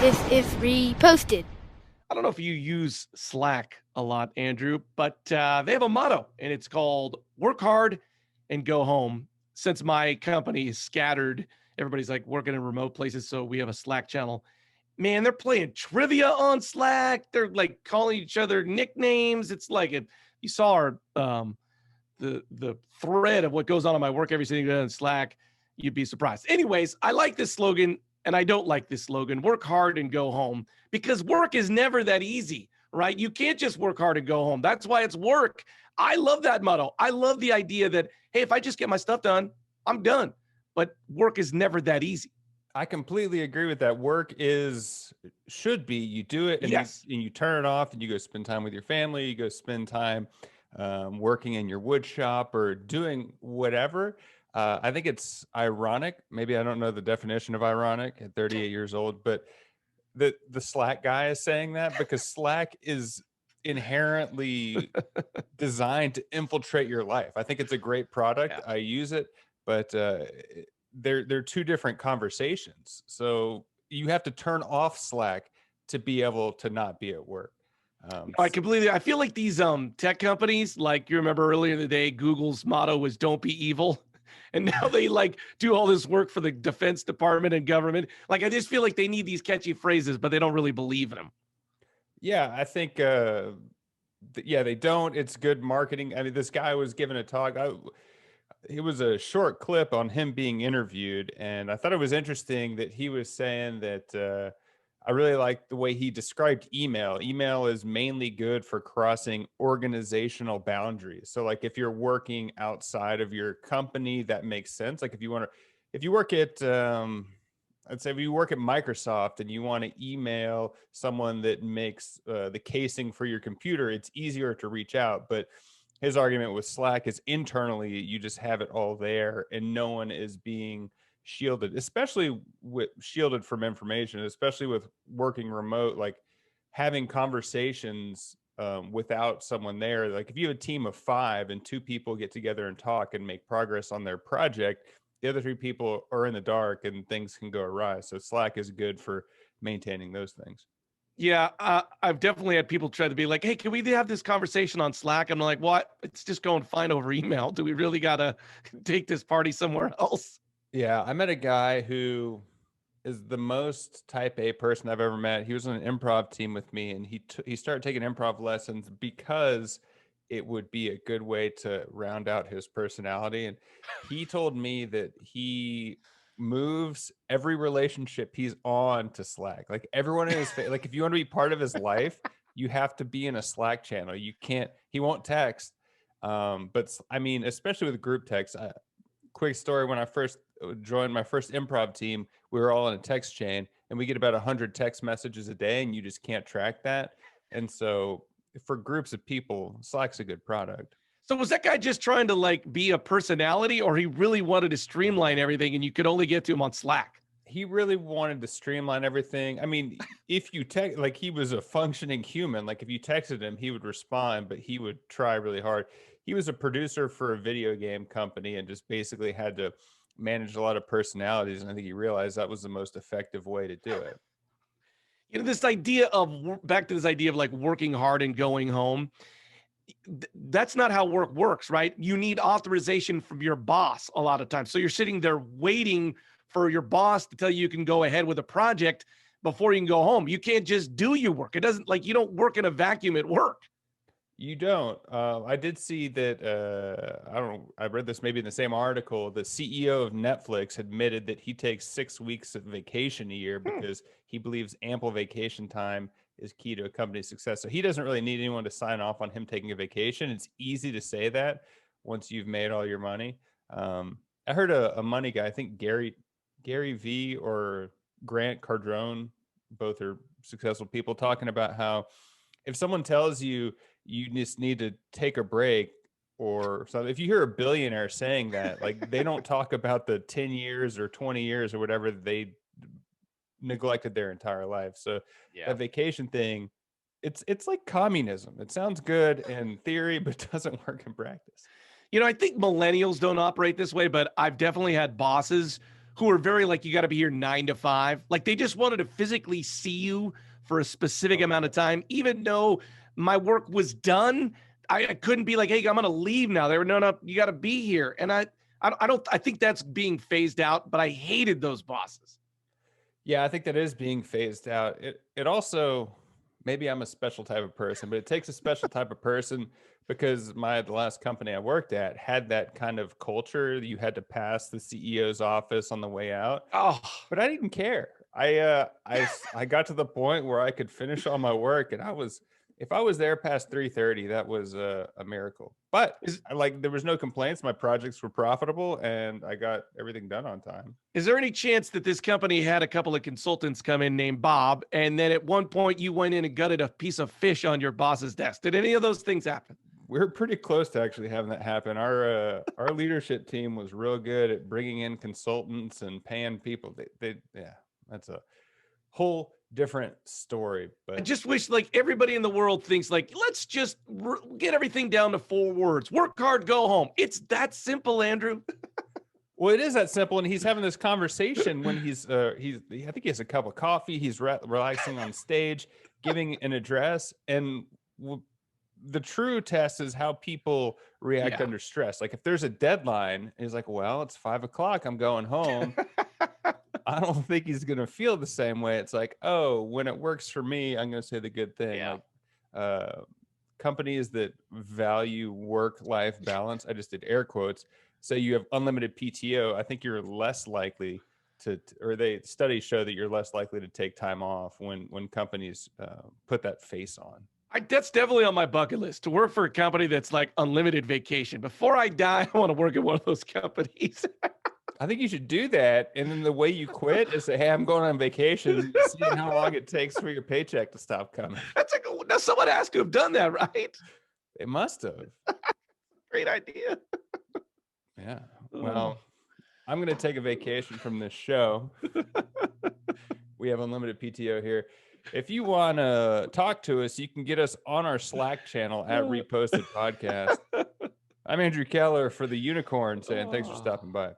This is reposted. I don't know if you use Slack a lot, Andrew, but they have a motto, and it's called "Work hard and go home." Since my company is scattered, everybody's like working in remote places, so we have a Slack channel. Man, they're playing trivia on Slack. They're like calling each other nicknames. It's like if you saw our the thread of what goes on in my work every single day on Slack, you'd be surprised. Anyways, I like this slogan and I don't like this slogan. Work hard and go home, because work is never that easy, right? You can't just work hard and go home. That's why it's work. I love that motto. I love the idea that, hey, if I just get my stuff done, I'm done. But work is never that easy. I completely agree with that. Work should be, you do it and, Yes. you turn it off and you go spend time with your family. You go spend time working in your wood shop or doing whatever. I think it's ironic. Maybe I don't know the definition of ironic at 38 years old, but the Slack guy is saying that because Slack is inherently designed to infiltrate your life. I think it's a great product. Yeah. I use it, but they're two different conversations. So you have to turn off Slack to be able to not be at work. I feel like these tech companies, like you remember earlier in the day, Google's motto was "Don't be evil." And now they like do all this work for the Defense Department and government. Like I just feel like they need these catchy phrases, but they don't really believe in them. Yeah, I think yeah, they don't. It's good marketing. I mean, this guy was giving a talk. It was a short clip on him being interviewed, and I thought it was interesting that he was saying that I really like the way he described email. Email is mainly good for crossing organizational boundaries. So, like if you're working outside of your company, that makes sense. Like if you want to, if you work at I'd say if you work at Microsoft and you want to email someone that makes the casing for your computer, it's easier to reach out. But his argument with Slack is internally, you just have it all there and no one is being shielded, especially with shielded from information, especially with working remote, like having conversations without someone there. Like if you have a team of 5 and 2 people get together and talk and make progress on their project, the other 3 people are in the dark and things can go awry. So Slack is good for maintaining those things. Yeah, I've definitely had people try to be like, "Hey, can we have this conversation on Slack?" I'm like, "What? It's just going fine over email. Do we really gotta take this party somewhere else?" Yeah, I met a guy who is the most type A person I've ever met. He was on an improv team with me, and he started taking improv lessons because it would be a good way to round out his personality. And he told me that he moves every relationship he's on to Slack. Like everyone in his like if you want to be part of his life, you have to be in a Slack channel. You can't. He won't text. But I mean, especially with group text. Quick story: when I first joined my first improv team, we were all in a text chain and we get about 100 text messages a day and you just can't track that. And so for groups of people, Slack's a good product. So was that guy just trying to like be a personality, or he really wanted to streamline everything and you could only get to him on Slack? He really wanted to streamline everything. I mean, if you text, like he was a functioning human, like if you texted him, he would respond, but he would try really hard. He was a producer for a video game company and just basically had to manage a lot of personalities. And I think he realized that was the most effective way to do it. You know, this idea of back to this idea of like working hard and going home. That's not how work works, right? You need authorization from your boss a lot of times. So you're sitting there waiting for your boss to tell you can go ahead with a project before you can go home. You can't just do your work. It doesn't, like, you don't work in a vacuum at work. You don't. I did see that. I don't know. I read this maybe in the same article. The CEO of Netflix admitted that he takes 6 weeks of vacation a year because he believes ample vacation time is key to a company's success. So he doesn't really need anyone to sign off on him taking a vacation. It's easy to say that once you've made all your money. I heard a money guy. I think Gary V or Grant Cardone, both are successful people, talking about how if someone tells you you just need to take a break or something, if you hear a billionaire saying that, like they don't talk about the 10 years or 20 years or whatever they neglected their entire life. So that vacation thing, it's like communism. It sounds good in theory, but doesn't work in practice. You know, I think millennials don't operate this way, but I've definitely had bosses who are very like, you got to be here 9 to 5. Like they just wanted to physically see you for a specific amount of time, even though my work was done. I couldn't be like, hey, I'm going to leave now. They were, no, you got to be here. And I think that's being phased out, but I hated those bosses. Yeah, I think that is being phased out. It also, maybe I'm a special type of person, but it takes a special type of person because the last company I worked at had that kind of culture. You had to pass the CEO's office on the way out. Oh, But I didn't care. I got to the point where I could finish all my work, and if I was there past 3:30, that was a miracle. But there was no complaints. My projects were profitable, and I got everything done on time. is there any chance that this company had a couple of consultants come in named Bob, and then at one point you went in and gutted a piece of fish on your boss's desk? Did any of those things happen? We're pretty close to actually having that happen. Our leadership team was real good at bringing in consultants and paying people. Yeah, that's a whole different story. But I just wish like everybody in the world thinks like, let's just get everything down to 4 words: work hard, go home. It's that simple, Andrew. well, it is that simple. And he's having this conversation when I think he has a cup of coffee. He's relaxing on stage, giving an address. And the true test is how people react under stress. Like if there's a deadline, he's like, well, it's 5 o'clock. I'm going home. I don't think he's going to feel the same way. It's like, oh, when it works for me, I'm going to say the good thing. Yeah. Like, companies that value work-life balance, I just did air quotes, so you have unlimited PTO, I think you're less likely studies show that you're less likely to take time off when companies put that face on. That's definitely on my bucket list, to work for a company that's like unlimited vacation. Before I die, I want to work at one of those companies. I think you should do that. And then the way you quit is say, hey, I'm going on vacation, seeing how long it takes for your paycheck to stop coming. Now someone has to have done that, right? They must have. Great idea. Yeah. Well, I'm going to take a vacation from this show. We have unlimited PTO here. If you want to talk to us, you can get us on our Slack channel at Reposted Podcast. I'm Andrew Keller for the Unicorn saying thanks for stopping by.